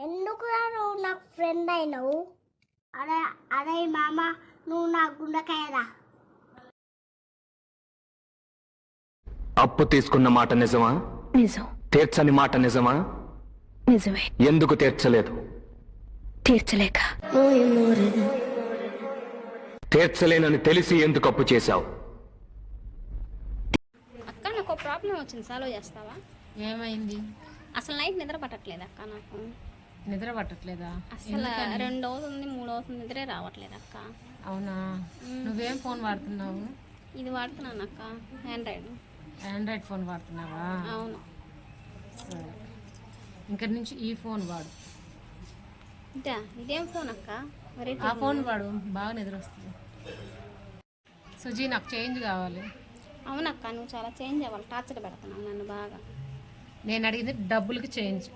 ఎందుకురా నువ్వు నాకు ఫ్రెండ్ అయినావు? అరే అరే మామ, నువ్వు నా గుండెకాయరా. అప్పు తీసుకున్న మాట నిజమా? నిజం. తీర్చని మాట నిజమా? నిజమే. ఎందుకు తీర్చలేదు? తీర్చలేక. తీర్చలేనని తెలిసి ఎందుకు అప్పు చేశావు? అక్క నాకు ప్రాబ్లం వచ్చింది, సాల్వ్ చేస్తావా? ఏమైంది? అసలు నైట్ నిద్ర పట్టట్లేదు అక్క. నాకు నిద్ర పట్టట్లేదా? అసలు 2 అవుతుంది 3 అవుతుంది, నిద్రే రావట్లేదు అక్క. అవునా? నువ్వేం ఫోన్ వాడుతున్నావు? ఇది వాడుతున్నాను అక్క, ఆండ్రాయిడ్ ఫోన్ వాడుతున్నావా? అవును. సరే, ఇంక నుంచి ఈ ఫోన్ వాడు. ఇదేం ఫోన్ అక్క? ఆ ఫోన్ వాడు, బాగా నిద్ర వస్తుంది. సుజీ, నాకు చేంజ్ కావాలి. అవునక్క, నువ్వు చాలా చేంజ్ అవ్వాలి, టార్చర్ పెడుతున్నావు నన్ను బాగా. నేను అడిగింది డబ్బులకి చేంజ్.